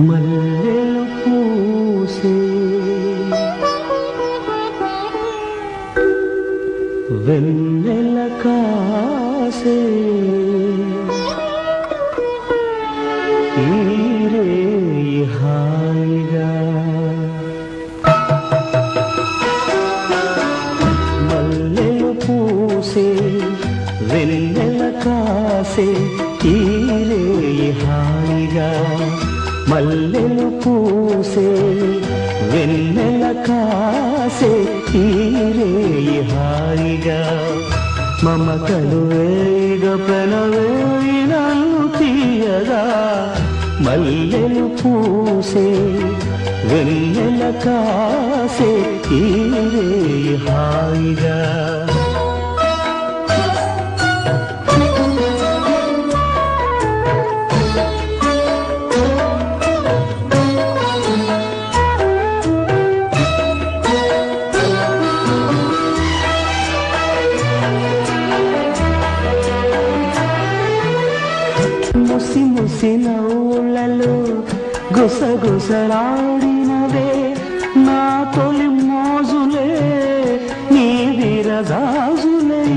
మల్లెలు పూసే వెన్నెల కాసే ఈరే హాయిగా మల్లెలు పూసే వెన్నెల కాసే ఈరే హాయిగా మల్లెలు పూసే వెన్నెల కాసే ఈరే హాయిగా మమతలు వేగ పెనవేయి నన్ను తీయగా మల్లెలు పూసే వెన్నెల కాసే ఈరే హాయిగా ముసి ముసి నవ్వులలో గుసగుసలాడినవే నా తొలి మోజులే నీ విరగాజులై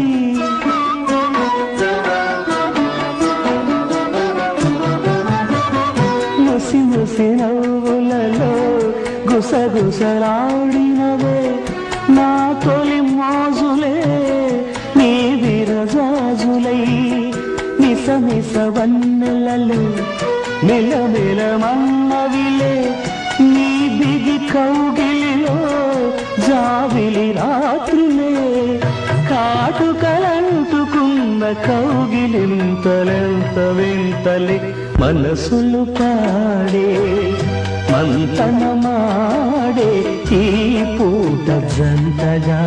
ముసి ముసి నవ్వులలో గుసగుసలాడినవే నా తొలి మోజులే నీ విరగాజులై మిసమిస వన్నెలలో మెలమెల మన్నవిలే నీ బిగి కౌగిలిలో జావిలి రాత్రులే కాటుకలంటుకున్న కౌగిలింతలెంత వింతలే మనసులు పాడే మంతనమాడే ఈ పూట జంటగా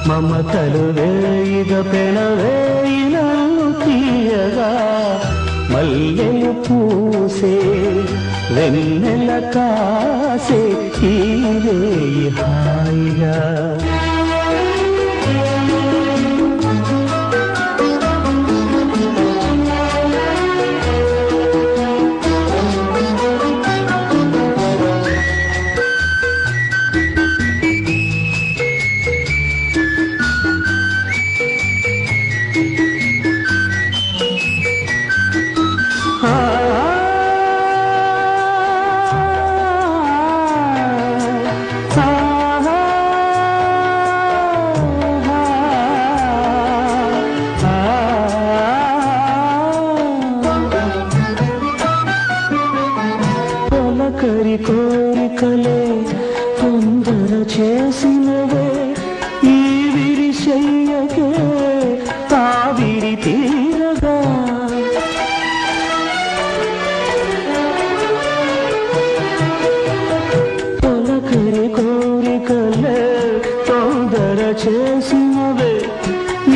మమతలు వేయిగ పెనవేయి నన్ను తీయగా మల్లెలు పూసే వెన్నెల కాసే ఈరే హాయిగా కరి కోరికలే తొందర చేసినవే ఈ విరిశయ్యకే తావిరి తీరగా తొలకరి కోరికలే తొందర చేసినవే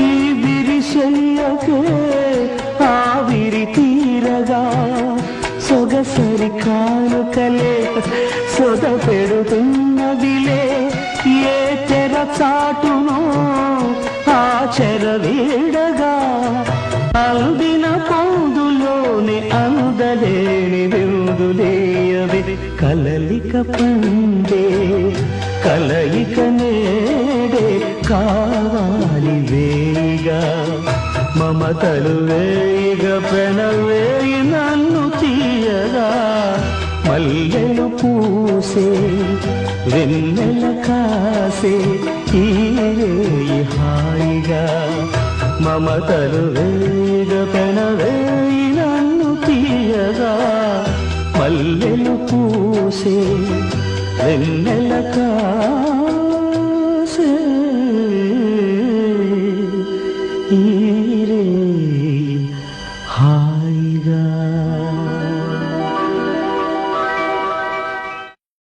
ఈ విరిశయ్యకే తావిరి తీరగా సొగసరి కానుకలే సొద పెడుతున్నదిలే ఏ తెర చాటును ఆ చెర వీడగా అందిన పొందులోని అందలేని విందులేయవి కలలిక పండే కలయిక నేడే కావాలి వేయిగా మమతలు వేయిగ పెనవేయి నన్ను తీయగా మల్లెలు పూసే వెన్నెల కాసే ఈరే హాయిగా మమతలు వేయిగ పెనవేయి నన్ను తీయగా మల్లెలు పూసే వెన్నెల కాసే